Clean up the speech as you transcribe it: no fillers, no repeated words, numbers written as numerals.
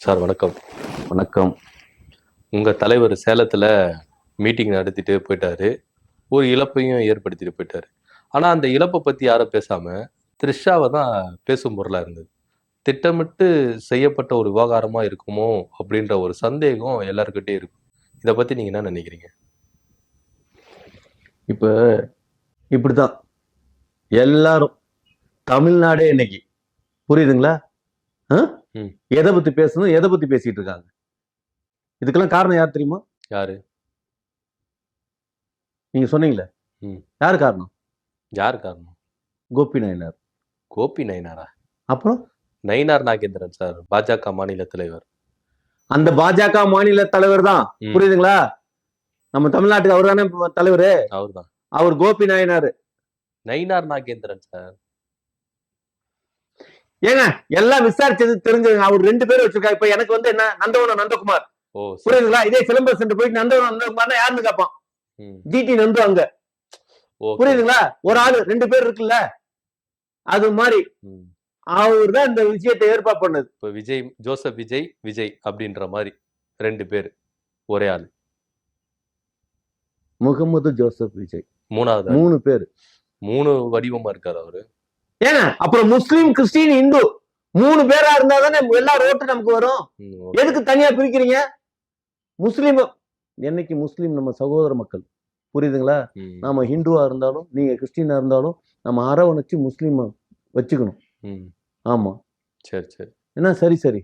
Sir வணக்கம். வணக்கம். உங்க தலைவர் சேலத்துல மீட்டிங் நடத்திட்டு போயிட்டாரு. ஒரு இழப்பையும் ஏற்படுத்திட்டு போயிட்டாரு. ஆனா அந்த இழப்ப பத்தி யாரும் பேசாம, த்ரிஷாவ தான் பேசும் பொருளா இருந்தது. திட்டமிட்டு செய்யப்பட்ட ஒரு விவகாரமா இருக்குமோ அப்படின்ற ஒரு சந்தேகம் எல்லார்கிட்டயும் இருக்கு. இத பத்தி நீங்க என்ன நினைக்கிறீங்க? இப்ப இப்படித்தான் எல்லாரும் தமிழ்நாடே இன்னைக்கு புரியுதுங்களா? ம். எதை பத்தி பேசணும், எதை பத்தி பேசிட்டு இருக்காங்க? இதுக்கெல்லாம் காரணம் யார் தெரியுமா? யாரு? நீங்க சொன்னீங்களே. ம். யாரு காரணம்? யார் காரணம்? கோபி நாயனார். கோபி நயினாரா? அப்புறம் நயினார் நாகேந்திரன் சார், பாஜக மாநில தலைவர். அந்த பாஜக மாநில தலைவர் தான். ம். புரியுதுங்களா? நம்ம தமிழ்நாட்டுக்கு அவர் தானே தலைவரு. அவர்தான். அவர் கோபி நாயனார். நயினார் நாகேந்திரன் சார். ஏங்க எல்லாம் விசாரிச்சது தெரிஞ்சது. அவர் 2 பேரும் வச்சிருக்காரு. இப்ப எனக்கு வந்து என்ன நந்தவனம் நந்தகுமார். ஓ சரி. புரியுதுங்களா? இதே சிலம்பஸ் சென்டர் போயிட்டு நந்தவனம் நந்தகுமார்னா யாருன்னு கேட்பான். ம். ஜிடி நந்து அங்க. ஓகே. புரியுதுங்களா? ஒரு ஆளு 2 பேர் இருக்குல்ல, அது மாதிரி ம். அவர் தான் இந்த விஷயத்தை ஏற்பாடு பண்ணது. இப்ப விஜய், ஜோசப் விஜய், விஜய் அப்படின்ற மாதிரி 2 பேர் ஒரே ஆள். முகமது ஜோசப் விஜய். 3வது ஆள். 3 பேர். 3 வடிவமா இருக்காரு அவரு. ஏங்க அப்புறம் முஸ்லீம், கிறிஸ்டின், இந்து 3 பேரா இருந்தா தானே எல்லா ரோட்டு நமக்கு வரும். ம், எதுக்கு தனியா பிரிக்கிறீங்க? முஸ்லீம் என்னைக்கு முஸ்லீம் நம்ம சகோதர மக்கள். புரியுதுங்களா? ம், நாம ஹிந்துவா இருந்தாலும் நீங்க கிறிஸ்டினா இருந்தாலும் நம்ம அரவணைச்சு முஸ்லீம் வச்சுக்கணும். ம். ஆமா. சரி சரி. என்ன சரி சரி